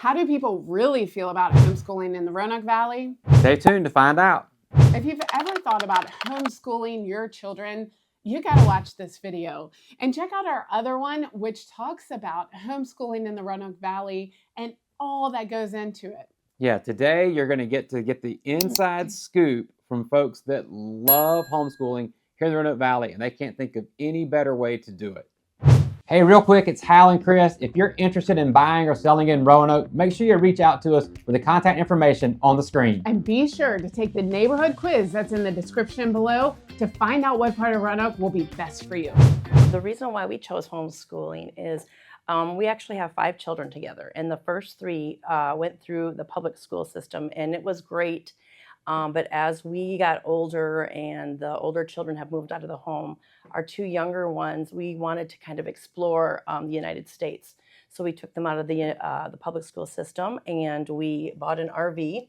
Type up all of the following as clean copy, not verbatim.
How do people really feel about homeschooling in the Roanoke Valley? Stay tuned to find out. If you've ever thought about homeschooling your children, you got to watch this video and check out our other one, which talks about homeschooling in the Roanoke Valley and all that goes into it. Yeah, today you're going to get the inside scoop from folks that love homeschooling here in the Roanoke Valley, and they can't think of any better way to do it. Hey, real quick, it's Hal and Chris. If you're interested in buying or selling in Roanoke, make sure you reach out to us with the contact information on the screen. And be sure to take the neighborhood quiz that's in the description below to find out what part of Roanoke will be best for you. The reason why we chose homeschooling is we actually have 5 children together, and the first 3 went through the public school system, and it was great. But as we got older and the older children have moved out of the home, our 2 younger ones, we wanted to kind of explore the United States. So we took them out of the public school system, and we bought an RV,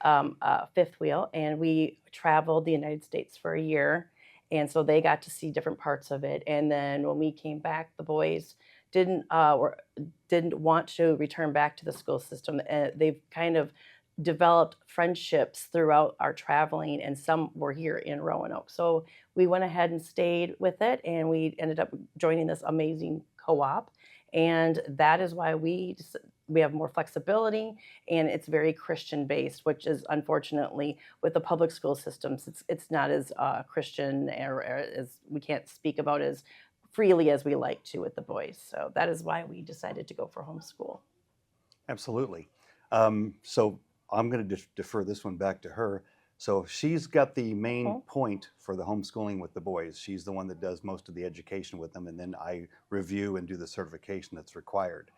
a fifth wheel, and we traveled the United States for a year. And so they got to see different parts of it. And then when we came back, the boys didn't want to return back to the school system. They've kind of developed friendships throughout our traveling, and some were here in Roanoke. So we went ahead and stayed with it, and we ended up joining this amazing co-op. And that is why we have more flexibility, and it's very Christian based, which is unfortunately with the public school systems, it's not as Christian, or as we can't speak about as freely as we like to with the boys. So that is why we decided to go for homeschool. Absolutely. So I'm going to defer this one back to her. So she's got the main point for the homeschooling with the boys. She's the one that does most of the education with them, and then I review and do the certification that's required.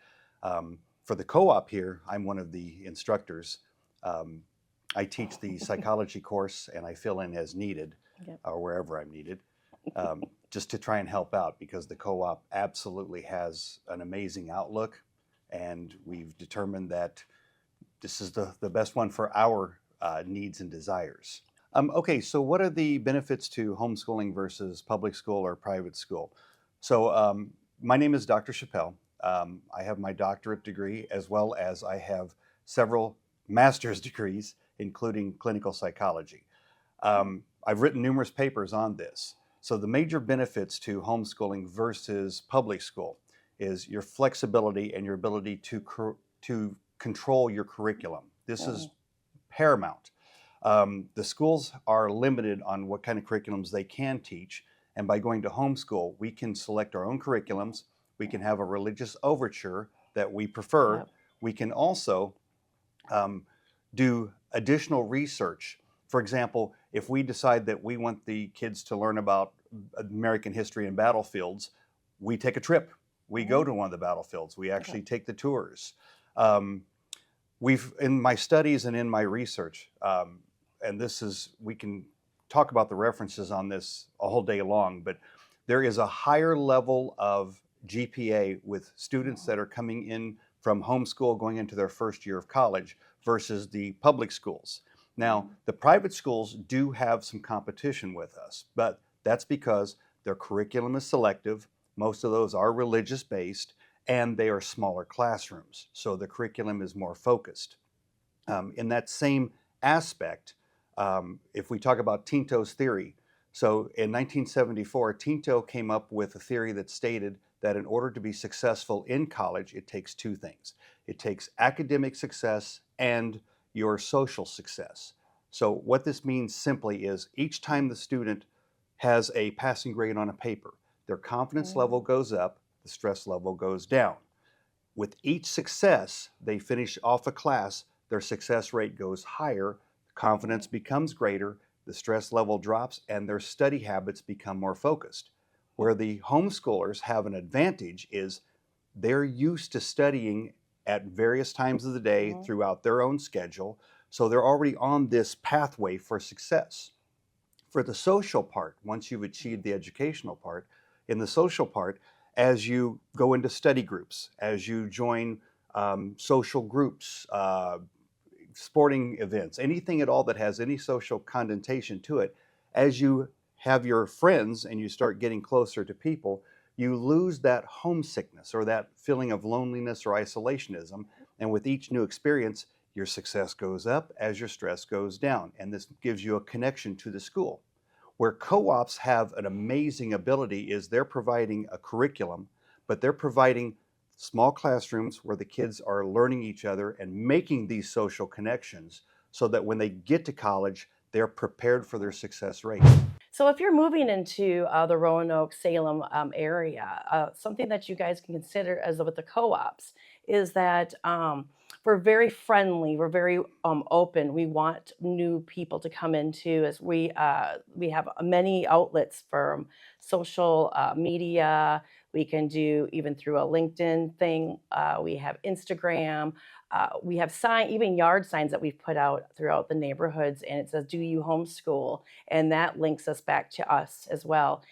For the co-op here, I'm one of the instructors. I teach the psychology course, and I fill in as needed, or wherever I'm needed, just to try and help out, because the co-op absolutely has an amazing outlook, and we've determined that this is the best one for our needs and desires. Okay, so what are the benefits to homeschooling versus public school or private school? So my name is Dr. Chappelle. I have my doctorate degree, as well as I have several master's degrees, including clinical psychology. I've written numerous papers on this. So the major benefits to homeschooling versus public school is your flexibility and your ability to control your curriculum. This is paramount. The schools are limited on what kind of curriculums they can teach, and by going to homeschool, we can select our own curriculums. We can have a religious overture that we prefer. Yep. We can also do additional research. For example, if we decide that we want the kids to learn about American history and battlefields, we take a trip. We go to one of the battlefields. We actually take the tours. In my studies and in my research, and we can talk about the references on this a whole day long, but there is a higher level of GPA with students that are coming in from homeschool going into their first year of college versus the public schools. Now, the private schools do have some competition with us, but that's because their curriculum is selective. Most of those are religious based, and they are smaller classrooms, so the curriculum is more focused. In that same aspect, if we talk about Tinto's theory, so in 1974, Tinto came up with a theory that stated that in order to be successful in college, it takes 2 things. It takes academic success and your social success. So what this means simply is each time the student has a passing grade on a paper, their confidence level goes up, the stress level goes down. With each success they finish off a class, their success rate goes higher, confidence becomes greater, the stress level drops, and their study habits become more focused. Where the homeschoolers have an advantage is they're used to studying at various times of the day throughout their own schedule, so they're already on this pathway for success. For the social part, once you've achieved the educational part, in the social part, as you go into study groups, as you join social groups, sporting events, anything at all that has any social connotation to it, as you have your friends and you start getting closer to people, you lose that homesickness or that feeling of loneliness or isolationism. And with each new experience, your success goes up as your stress goes down. And this gives you a connection to the school. Where co-ops have an amazing ability is they're providing a curriculum, but they're providing small classrooms where the kids are learning each other and making these social connections so that when they get to college, they're prepared for their success rate. So if you're moving into the Roanoke, Salem area, something that you guys can consider as with the co-ops is that we're very friendly, we're very open. We want new people to come into as we have many outlets from social media. We can do even through a LinkedIn thing. We have Instagram. We have even yard signs that we've put out throughout the neighborhoods, and it says, "Do you homeschool?" And that links us back to us as well.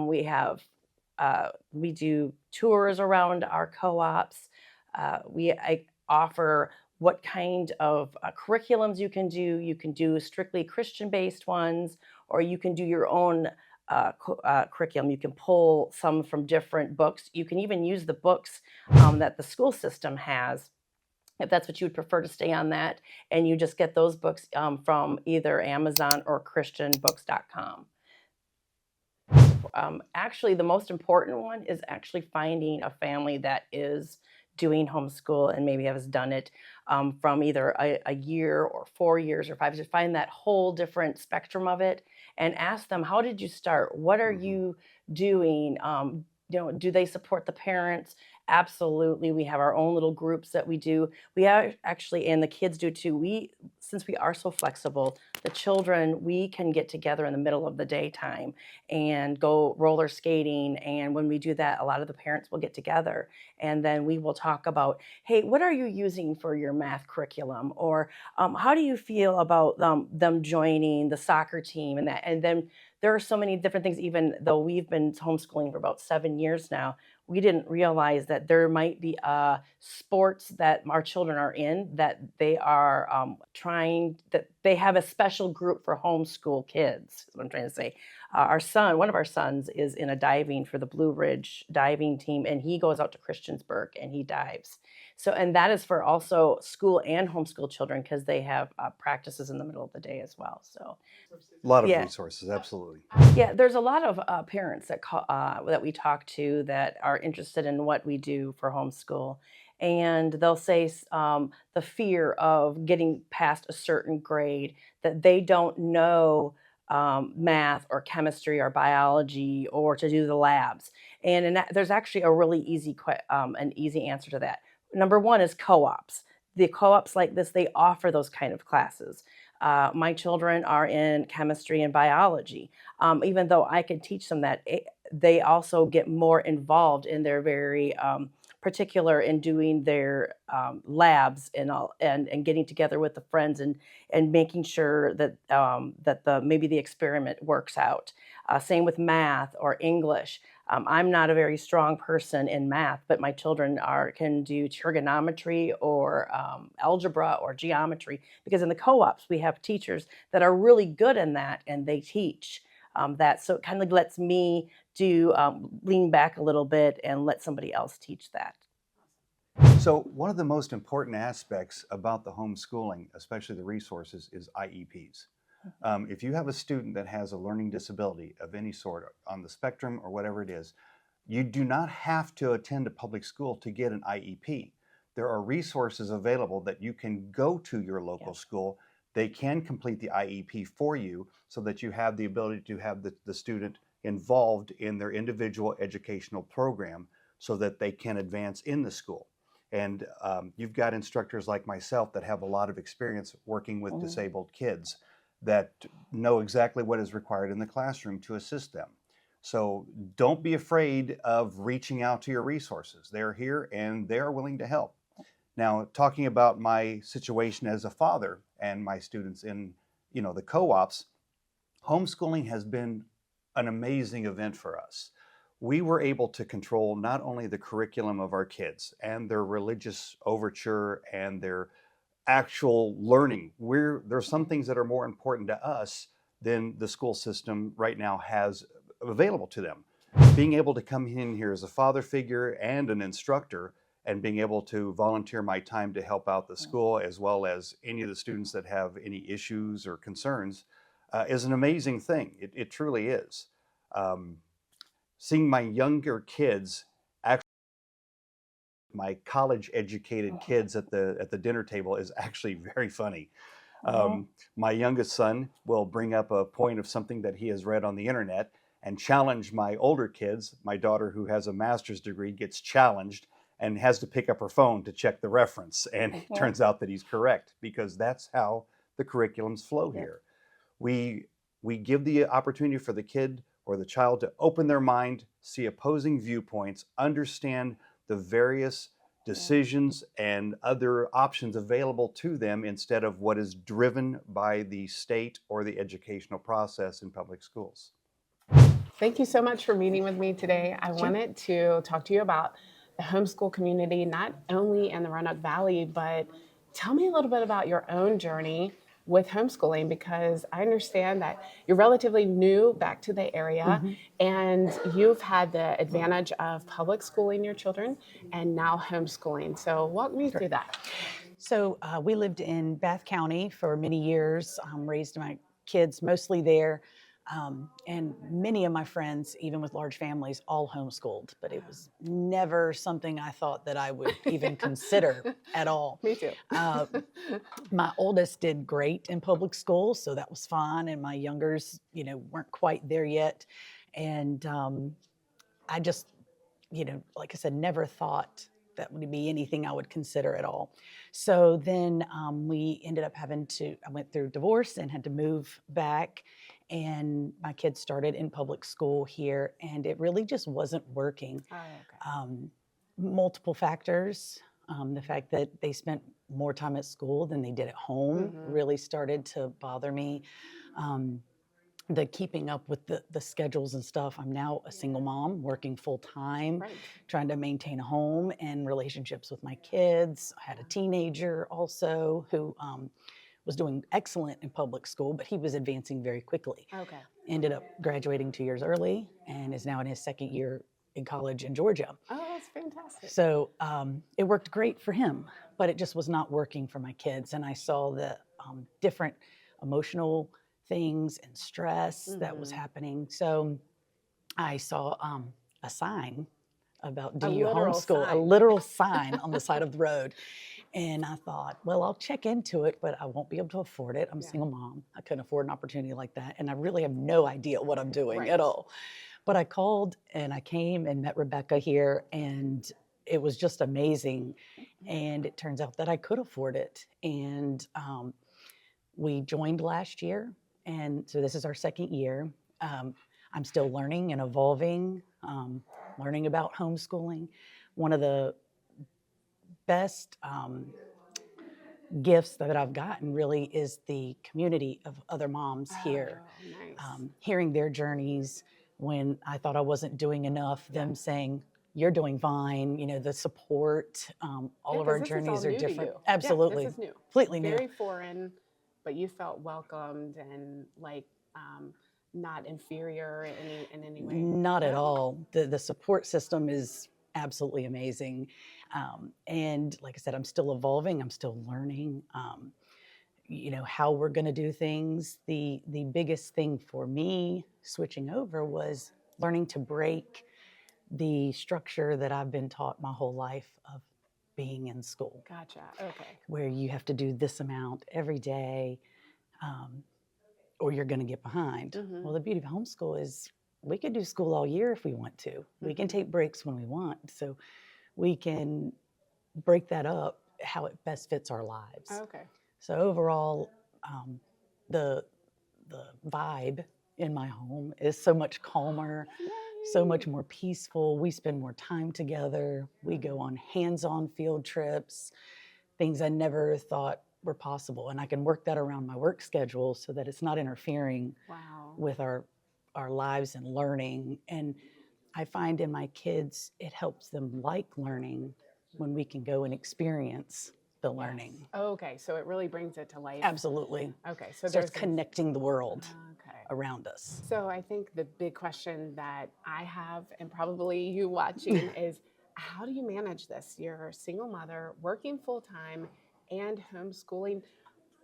We do tours around our co-ops. I offer what kind of curriculums you can do. You can do strictly Christian-based ones, or you can do your own curriculum. You can pull some from different books. You can even use the books that the school system has, if that's what you would prefer to stay on that. And you just get those books from either Amazon or christianbooks.com. Actually, the most important one is actually finding a family that is doing homeschool and maybe has done it from either a year or 4 years or 5 years. Find that whole different spectrum of it and ask them, how did you start? What are you doing? Do they support the parents? Absolutely. We have our own little groups that we do. We are actually, and the kids do too. Since we are so flexible, the children, we can get together in the middle of the daytime and go roller skating. And when we do that, a lot of the parents will get together and then we will talk about, hey, what are you using for your math curriculum? Or how do you feel about them joining the soccer team and that? And then there are so many different things, even though we've been homeschooling for about 7 years now, we didn't realize that there might be sports that our children are in that they are that they have a special group for homeschool kids, is what I'm trying to say. One of our sons is in a diving for the Blue Ridge diving team, and he goes out to Christiansburg and he dives. So, and that is for also school and homeschool children because they have practices in the middle of the day as well. So, A lot of yeah. resources, absolutely. Yeah, there's a lot of parents that we talk to that are interested in what we do for homeschool. And they'll say the fear of getting past a certain grade, that they don't know math or chemistry or biology or to do the labs. And there's actually a really an easy answer to that. Number one is co-ops. The co-ops like this, they offer those kind of classes. My children are in chemistry and biology. Even though I can teach them that, they also get more involved in their very particular in doing their labs and getting together with the friends and making sure that maybe the experiment works out. Same with math or English. I'm not a very strong person in math, but my children can do trigonometry or algebra or geometry, because in the co-ops we have teachers that are really good in that and they teach that. So it kind of lets me lean back a little bit and let somebody else teach that. So one of the most important aspects about the homeschooling, especially the resources, is IEPs. If you have a student that has a learning disability of any sort on the spectrum or whatever it is, you do not have to attend a public school to get an IEP. There are resources available that you can go to your local school. They can complete the IEP for you so that you have the ability to have the student involved in their individual educational program so that they can advance in the school. And you've got instructors like myself that have a lot of experience working with disabled kids that know exactly what is required in the classroom to assist them. So don't be afraid of reaching out to your resources. They're here and they're willing to help. Now, talking about my situation as a father and my students in, the co-ops, homeschooling has been an amazing event for us. We were able to control not only the curriculum of our kids and their religious overture and their actual learning. There's some things that are more important to us than the school system right now has available to them. Being able to come in here as a father figure and an instructor and being able to volunteer my time to help out the school, as well as any of the students that have any issues or concerns, is an amazing thing. It truly is. Seeing my younger kids, actually my college educated kids at the dinner table, is actually very funny. My youngest son will bring up a point of something that he has read on the internet and challenge my older kids. My daughter, who has a master's degree, gets challenged and has to pick up her phone to check the reference. And it turns out that he's correct, because that's how the curriculums flow here. We give the opportunity for the kid or the child to open their mind, see opposing viewpoints, understand the various decisions and other options available to them, instead of what is driven by the state or the educational process in public schools. Thank you so much for meeting with me today. I wanted to talk to you about the homeschool community, not only in the Roanoke Valley, but tell me a little bit about your own journey with homeschooling, because I understand that you're relatively new back to the area and you've had the advantage of public schooling your children and now homeschooling. So walk me through that. So we lived in Bath County for many years, raised my kids mostly there. And many of my friends, even with large families, all homeschooled, but it was never something I thought that I would even consider at all. Me too. My oldest did great in public school, so that was fine. And my youngers, weren't quite there yet. And I just, like I said, never thought that would be anything I would consider at all. So then we ended up I went through divorce and had to move back. And my kids started in public school here, and it really just wasn't working. Oh, okay. Multiple factors. The fact that they spent more time at school than they did at home really started to bother me. The keeping up with the schedules and stuff. I'm now a single mom working full time, trying to maintain a home and relationships with my kids. I had a teenager also who was doing excellent in public school, but he was advancing very quickly. Okay. Ended up graduating 2 years early and is now in his second year in college in Georgia. Oh, that's fantastic. So it worked great for him, but it just was not working for my kids. And I saw the different emotional things and stress that was happening. So I saw a sign about do you homeschool, a literal sign on the side of the road. And I thought, well, I'll check into it, but I won't be able to afford it. I'm a single mom. I couldn't afford an opportunity like that. And I really have no idea what I'm doing at all. But I called and I came and met Rebecca here, and it was just amazing. And it turns out that I could afford it. And we joined last year. And so this is our second year. I'm still learning and evolving, learning about homeschooling. One of the best gifts that I've gotten really is the community of other moms here. Nice. Hearing their journeys when I thought I wasn't doing enough, them saying, you're doing fine, the support, all of our journeys are different. Absolutely. Yeah, this is new. Completely new. Very foreign, but you felt welcomed and like not inferior in any way. Not at all. The support system is absolutely amazing. And like I said, I'm still evolving. I'm still learning, how we're going to do things. The biggest thing for me switching over was learning to break the structure that I've been taught my whole life of being in school. Gotcha. Okay. Where you have to do this amount every day, or you're going to get behind. Well, the beauty of homeschool is we can do school all year if we want to. We can take breaks when we want. So we can break that up how it best fits our lives. Okay. So overall, the vibe in my home is so much calmer, so much more peaceful. We spend more time together. We go on hands-on field trips, things I never thought were possible. And I can work that around my work schedule so that it's not interfering with our lives and learning. And I find in my kids, it helps them like learning when we can go and experience the learning. Okay, so it really brings it to life. Absolutely. Okay, so starts connecting the world okay. around us. So I think the big question that I have, and probably you watching, is how do you manage this? You're a single mother working full time and homeschooling.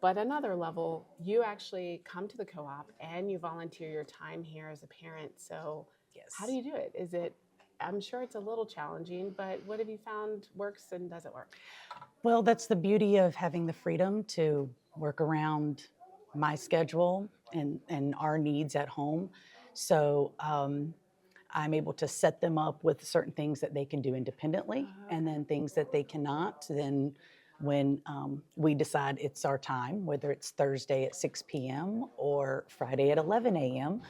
But another level, you actually come to the co-op and you volunteer your time here as a parent. So how do Yes. you do it? I'm sure it's a little challenging, but what have you found works and doesn't work? Well, that's the beauty of having the freedom to work around my schedule and our needs at home. So I'm able to set them up with certain things that they can do independently, and Okay. then things that they cannot. Then, when we decide it's our time, whether it's Thursday at 6 p.m. or Friday at 11 a.m.,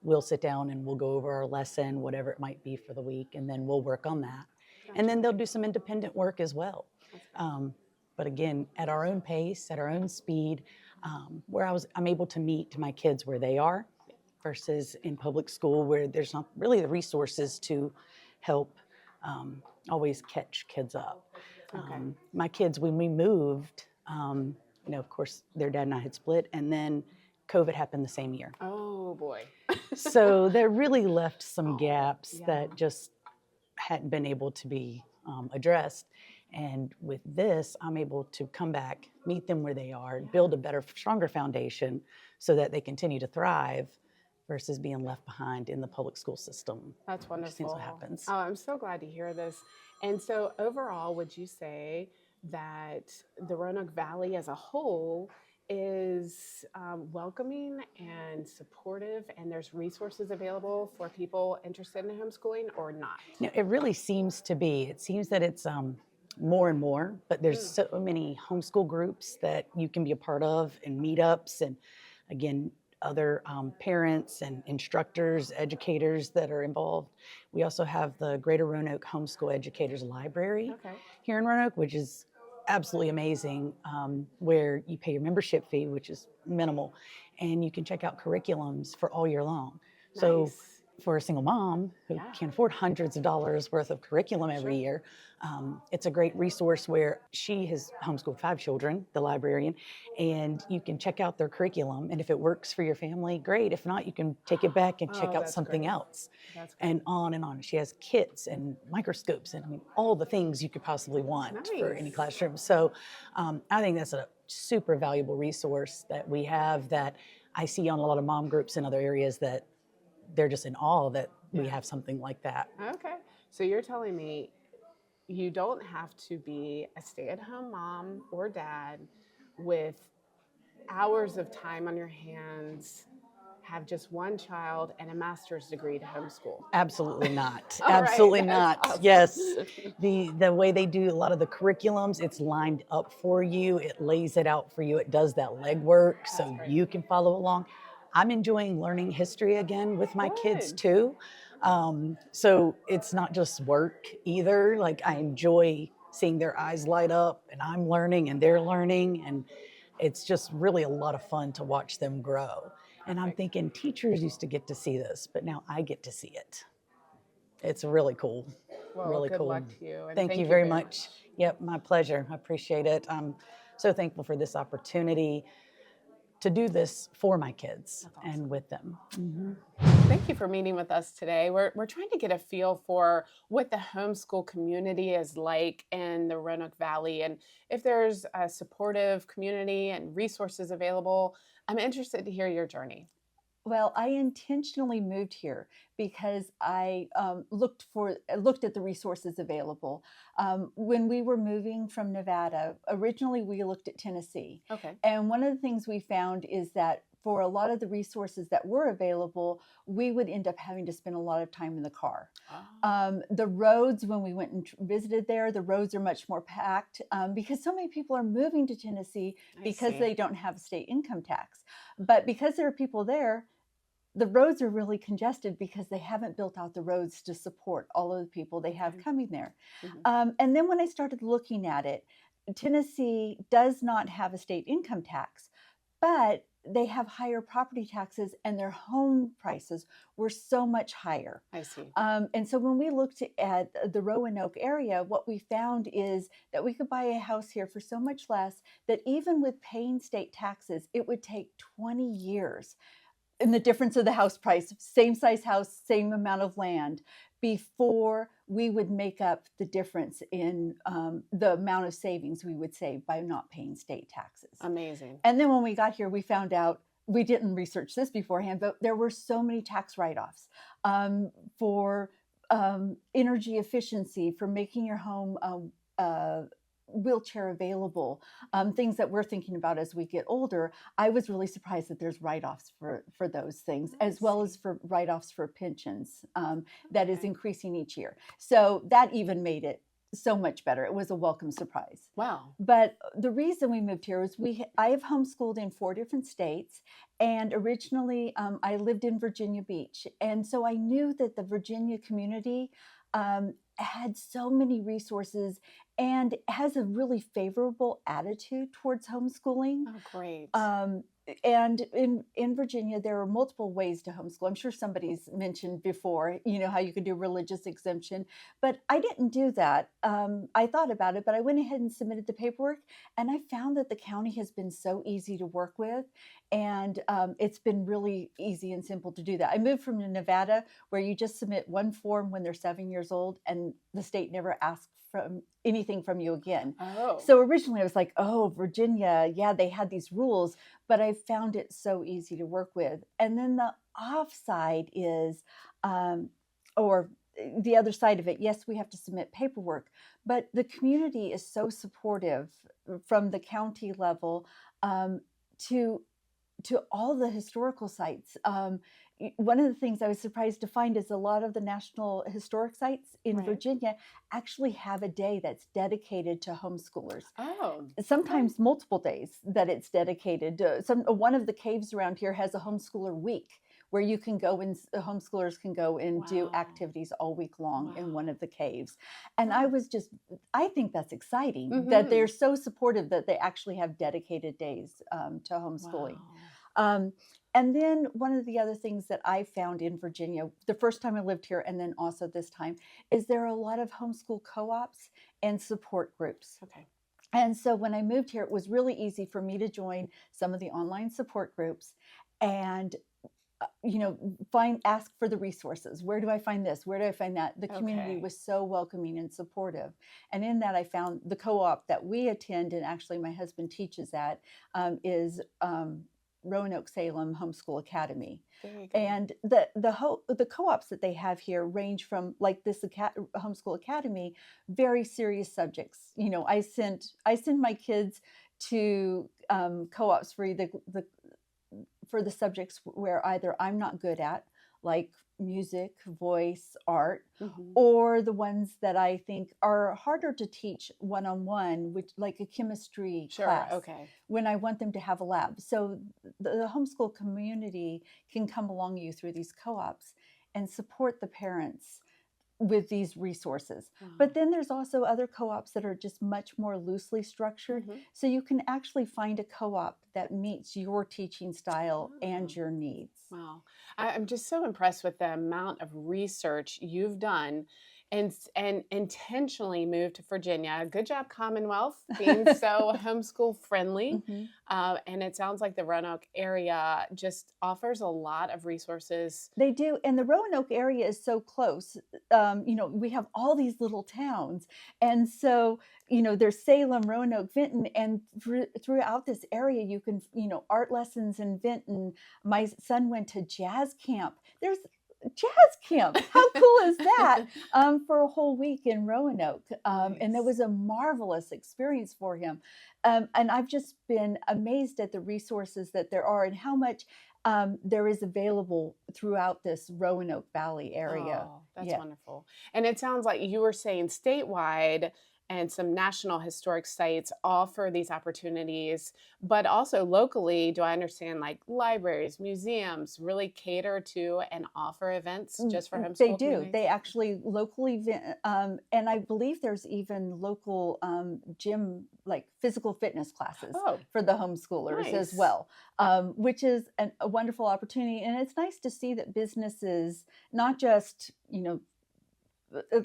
we'll sit down and we'll go over our lesson, whatever it might be for the week, and then we'll work on that. And Gotcha. then they'll do some independent work as well. That's great. But again, at our own pace, at our own speed, where I'm able to meet my kids where they are versus in public school where there's not really the resources to help always catch kids up. Okay. My kids, when we moved, of course, their dad and I had split, and then COVID happened the same year. Oh boy. So that really left some Oh, gaps yeah. that just hadn't been able to be addressed. And with this, I'm able to come back, meet them where they are, build a better, stronger foundation so that they continue to thrive versus being left behind in the public school system. That's Which seems wonderful. what happens. Oh, I'm so glad to hear this. And so, overall, would you say that the Roanoke Valley as a whole is welcoming and supportive, and there's resources available for people interested in homeschooling or not? It really seems to be. It seems that it's more and more, but there's so many homeschool groups that you can be a part of and meetups and again, other parents and instructors, educators that are involved. We also have the Greater Roanoke Homeschool Educators Library Okay. here in Roanoke, which is absolutely amazing, where you pay your membership fee, which is minimal, and you can check out curriculums for all year long. So Nice. for a single mom who Yeah. can't afford hundreds of dollars worth of curriculum every Sure. year, it's a great resource where she has homeschooled 5 children, the librarian, and you can check out their curriculum. And if it works for your family, great. If not, you can take it back and check Oh, out that's something great. else. That's great. And on and on. She has kits and microscopes and I mean, all the things you could possibly want for any Nice. classroom. So I think that's a super valuable resource that we have that I see on a lot of mom groups in other areas that they're just in awe that we Yeah. have something like that. Okay. So you're telling me you don't have to be a stay-at-home mom or dad with hours of time on your hands, have just one child and a master's degree to homeschool. Absolutely not. All right, Absolutely that's not. awesome. Yes. The way they do a lot of the curriculums, it's lined up for you. It lays it out for you. It does that legwork so That's great. you can follow along. I'm enjoying learning history again with my kids Good. too. So it's not just work either. Like I enjoy seeing their eyes light up and I'm learning and they're learning. And it's just really a lot of fun to watch them grow. And I'm Perfect. thinking teachers used to get to see this, but now I get to see it. It's really cool. Well, Really good cool. luck to you. And Thank you very much. Yep, my pleasure. I appreciate it. I'm so thankful for this opportunity to do this for my kids That's awesome. and with them. Thank you for meeting with us today. We're trying to get a feel for what the homeschool community is like in the Roanoke Valley and if there's a supportive community and resources available. I'm interested to hear your journey. Well, I intentionally moved here because I looked at the resources available. When we were moving from Nevada, originally we looked at Tennessee. Okay. And one of the things we found is that for a lot of the resources that were available, we would end up having to spend a lot of time in the car. The roads, when we went and visited there, the roads are much more packed because so many people are moving to Tennessee because they don't have a state income tax. But because there are people there, the roads are really congested because they haven't built out the roads to support all of the people they have coming there. And then when I started looking at it, Tennessee does not have a state income tax, but they have higher property taxes and their home prices were so much higher. I see. And so when we looked at the Roanoke area, what we found is that we could buy a house here for so much less that even with paying state taxes, it would take 20 years. And the difference of the house price, same size house, same amount of land, before we would make up the difference in the amount of savings we would save by not paying state taxes. Amazing. And then when we got here, we found out, we didn't research this beforehand, but there were so many tax write-offs for energy efficiency, for making your home wheelchair available, things that we're thinking about as we get older. I was really surprised that there's write-offs for those things, as well as for write-offs for pensions that is Okay. increasing each year. So that even made it so much better. It was a welcome surprise. Wow. But the reason we moved here was I have homeschooled in 4 different states, and originally I lived in Virginia Beach, and so I knew that the Virginia community had so many resources and has a really favorable attitude towards homeschooling. Oh, great. And in Virginia, there are multiple ways to homeschool. I'm sure somebody's mentioned before, how you could do religious exemption, but I didn't do that. I thought about it, but I went ahead and submitted the paperwork, and I found that the county has been so easy to work with, and it's been really easy and simple to do that. I moved from Nevada, where you just submit one form when they're 7 years old, and the state never asks anything from you again. Oh. So originally I was like, oh, Virginia, yeah, they had these rules, but I found it so easy to work with. And then the offside is, or the other side of it, yes, we have to submit paperwork, but the community is so supportive from the county level to all the historical sites. One of the things I was surprised to find is a lot of the National Historic Sites in Right. Virginia actually have a day that's dedicated to homeschoolers. Oh. Sometimes multiple days that it's dedicated. One of the caves around here has a homeschooler week where you can go and homeschoolers can go and do Wow. activities all week long in Wow. one of the caves. And I think that's exciting Mhm. that they're so supportive that they actually have dedicated days to homeschooling. Wow. And then one of the other things that I found in Virginia, the first time I lived here and then also this time, is there are a lot of homeschool co-ops and support groups. Okay. And so when I moved here, it was really easy for me to join some of the online support groups and ask for the resources. Where do I find this? Where do I find that? The community Okay. was so welcoming and supportive. And in that, I found the co-op that we attend, and actually my husband teaches at, is Roanoke Salem Homeschool Academy. Very good. And the co-ops that they have here range from, like this Homeschool Academy, very serious subjects. I send my kids to co-ops for the subjects where either I'm not good at, like music, voice, art, Mhm. or the ones that I think are harder to teach one-on-one, which like a chemistry Sure. class, Okay. when I want them to have a lab. So the homeschool community can come along you through these co-ops and support the parents with these resources. Wow. But then there's also other co-ops that are just much more loosely structured. Mhm. So you can actually find a co-op that meets your teaching style and Oh. your needs. Wow. I'm just so impressed with the amount of research you've done and intentionally moved to Virginia. Good job, Commonwealth, being so homeschool friendly. Mhm. And it sounds like the Roanoke area just offers a lot of resources. They do. And the Roanoke area is so close. We have all these little towns. And so, there's Salem, Roanoke, Vinton, and throughout this area, you can, art lessons in Vinton. My son went to jazz camp. There's jazz camp. How cool is that? For a whole week in Roanoke. And it Nice. was a marvelous experience for him. And I've just been amazed at the resources that there are and how much there is available throughout this Roanoke Valley area. Oh, that's Yeah. wonderful. And it sounds like you were saying statewide and some national historic sites offer these opportunities, but also locally, do I understand like libraries, museums really cater to and offer events just for homeschool They do. communities? They actually locally, and I believe there's even local gym, like physical fitness classes Oh, for the homeschoolers as nice. well, which is a wonderful opportunity. And it's nice to see that businesses, not just,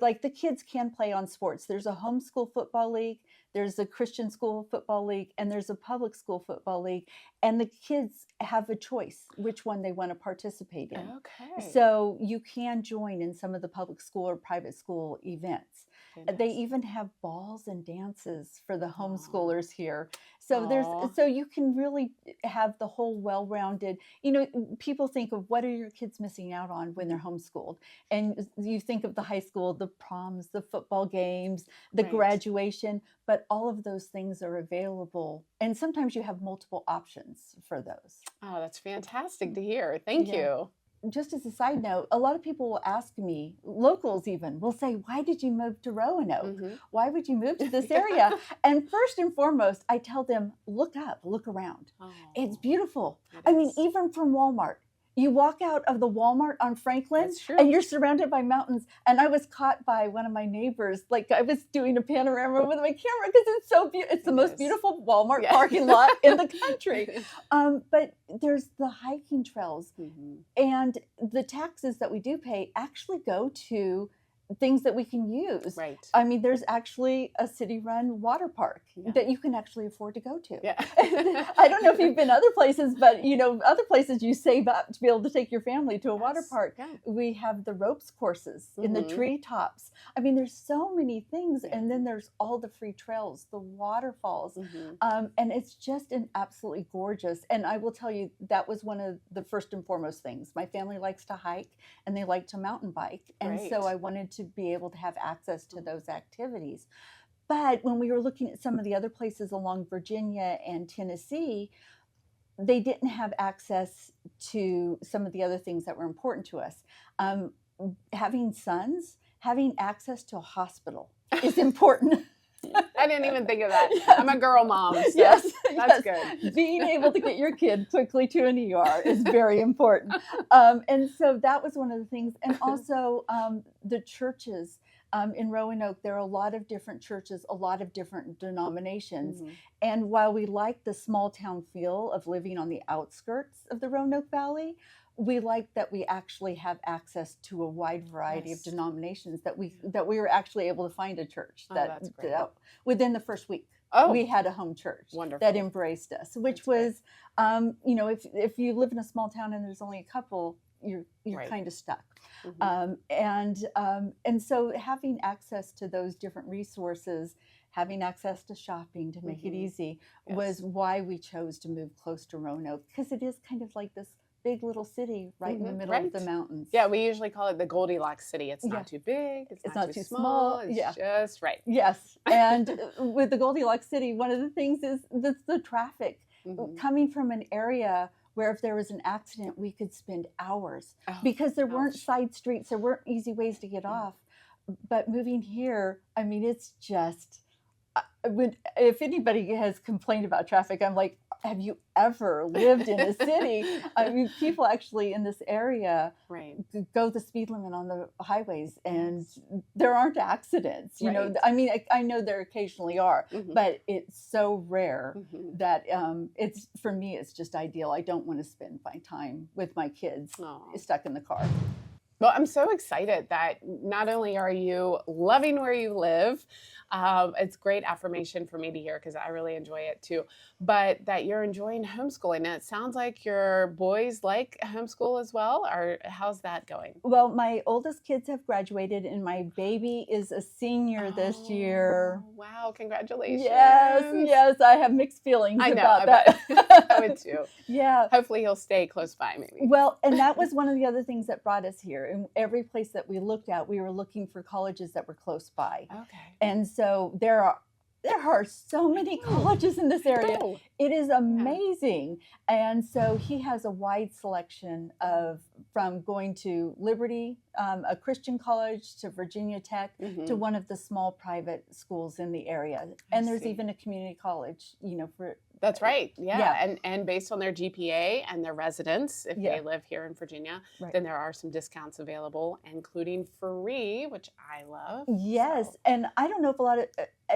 like the kids can play on sports. There's a homeschool football league. there's a Christian school football league, and there's a public school football league, and the kids have a choice which one they want to participate in. Okay. So you can join in some of the public school or private school events. They Goodness. even have balls and dances for the Aw. homeschoolers here. So Aw. so you can really have the whole well-rounded, you know, people think of what are your kids missing out on when they're homeschooled. And you think of the high school, the proms, the football games, the Right. graduation, but all of those things are available. And sometimes you have multiple options for those. Oh, that's fantastic to hear. Thank Yeah. you. Just as a side note, a lot of people will ask me, locals even, will say, why did you move to Roanoke? Mhm. Why would you move to this area? And first and foremost, I tell them, look up, look around. It's Oh, beautiful. it I mean, is. even from Walmart. You walk out of the Walmart on Franklin That's true. and you're surrounded by mountains. And I was caught by one of my neighbors. Like I was doing a panorama with my camera because it's so beautiful. It's the It most is. beautiful Walmart Yeah. parking lot in the country. But there's the hiking trails. Mhm. And the taxes that we do pay actually go to things that we can use. Right. I mean, there's actually a city-run water park Yeah. that you can actually afford to go to. Yeah. I don't know if you've been other places, but you know, other places you save up to be able to take your family to a water Yes. park. Yeah. We have the ropes courses in the Mhm. treetops. I mean, there's so many things, Yeah. and then there's all the free trails, the waterfalls. Mhm. And it's just an absolutely gorgeous. And I will tell you, that was one of the first and foremost things. My family likes to hike and they like to mountain bike. And so Great. I wanted to be able to have access to those activities. But when we were looking at some of the other places along Virginia and Tennessee, they didn't have access to some of the other things that were important to us. Having sons, having access to a hospital is important. I didn't even think of that. Yes. I'm a girl mom. So Yes, that's yes. good. Being able to get your kid quickly to an ER is very important. And so that was one of the things. And also the churches in Roanoke, there are a lot of different churches, a lot of different denominations. Mhm. And while we like the small town feel of living on the outskirts of the Roanoke Valley, we like that we actually have access to a wide variety Yes. of denominations, that we were actually able to find a church Oh, that, that's great. that within the first week. Oh, We had a home church wonderful. that embraced us, which That's great. was, you know, if you live in a small town and there's only a couple, you're Right. kind of stuck. Mhm. And so having access to those different resources, having access to shopping to make it Mhm. easy, Yes. was why we chose to move close to Roanoke, because it is kind of like this big little city right in the Mhm. middle of the Right. mountains. Yeah, we usually call it the Goldilocks city. It's Yeah. not too big. It's It's not, not too too small. small, It's yeah. just right. Yes, and with the Goldilocks city, one of the things is the traffic. Mhm. Coming from an area where if there was an accident, we could spend hours Oh, because there weren't ouch. side streets, there weren't easy ways to get Yeah. off. But moving here, I mean, it's just, if anybody has complained about traffic, I'm like, have you ever lived in a city? I mean, people actually in this area Right. go the speed limit on the highways, and there aren't accidents. You know, Right. I mean, I know there occasionally are, Mhm. but it's so rare Mhm. that it's, for me, it's just ideal. I don't want to spend my time with my kids Aw. stuck in the car. Well, I'm so excited that not only are you loving where you live, it's great affirmation for me to hear because I really enjoy it too, but that you're enjoying homeschooling. And it sounds like your boys like homeschool as well, or how's that going? Well, my oldest kids have graduated, and my baby is a senior this year. Oh, wow, congratulations. Yes, I have mixed feelings I know, about I that. bet. I would too. Yeah. Hopefully he'll stay close by maybe. Well, and that was one of the other things that brought us here. In every place that we looked at, we were looking for colleges that were close by. Okay. And so there are so many colleges in this area. Oh, It is amazing. And so he has a wide selection of, from going to Liberty, a Christian college, to Virginia Tech, mhm. to one of the small private schools in the area. I And there's see. even a community college, you know, for That's right. Yeah. Yeah. And based on their GPA and their residence, if Yeah. they live here in Virginia, Right. then there are some discounts available, including free, which I love. Yes, So, and I don't know if a lot of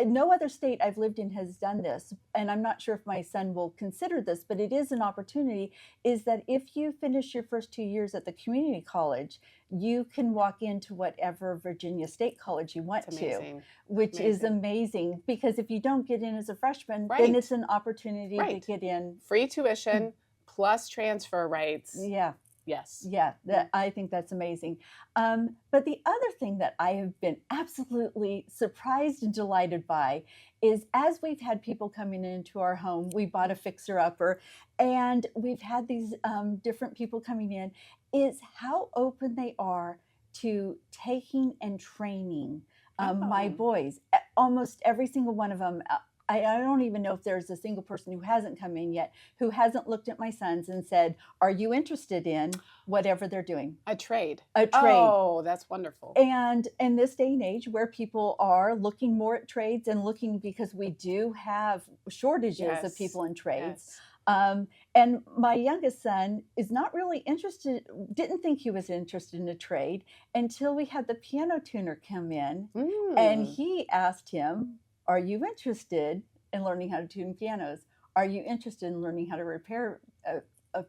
no other state I've lived in has done this, and I'm not sure if my son will consider this, but it is an opportunity. Is that if you finish your first 2 years at the community college, you can walk into whatever Virginia State College you want That's to, amazing. which is amazing, because if you don't get in as a freshman, Right. then it's an opportunity Right. to get in. Free tuition plus transfer rights. Yeah. Yes. Yeah, I think that's amazing. But the other thing that I have been absolutely surprised and delighted by is, as we've had people coming into our home, we bought a fixer-upper, and we've had these different people coming in, is how open they are to taking and training my Oh. boys. Almost every single one of them. I don't even know if there's a single person who hasn't come in yet who hasn't looked at my sons and said, "Are you interested in whatever they're doing?" A trade. A trade. Oh, that's wonderful. And in this day and age where people are looking more at trades and looking, because we do have shortages of people in trades. Yes. And my youngest son is not really interested, didn't think he was interested in a trade until we had the piano tuner come in, and he asked him, "Are you interested in learning how to tune pianos? Are you interested in learning how to repair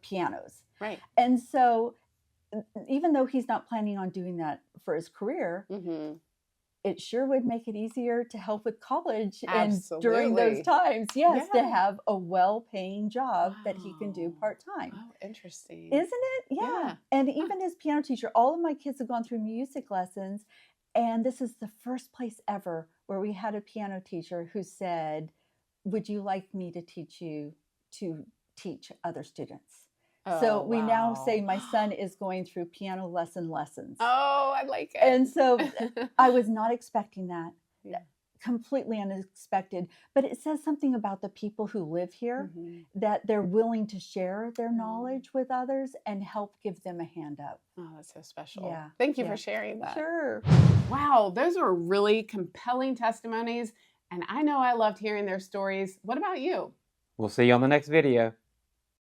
pianos?" Right. And so, even though he's not planning on doing that for his career, it sure would make it easier to help with college and during those Absolutely. times, yes, to Yeah. have a well-paying job that he can do Wow. part-time. Oh, interesting. Isn't it? Yeah. Yeah. And even as piano teacher, all of my kids have gone through music lessons, and this is the first place ever where we had a piano teacher who said, "Would you like me to teach you to teach other students?" So Oh, we now wow. say my son is going through piano lessons. Oh, I like it. And so I was not expecting that. Yeah. Completely unexpected. But it says something about the people who live here, that they're willing to share their knowledge with others and help give them a hand up. Oh, that's so special. Yeah. Thank you Yeah. for sharing that. Sure. Wow, those are really compelling testimonies. And I know I loved hearing their stories. What about you? We'll see you on the next video.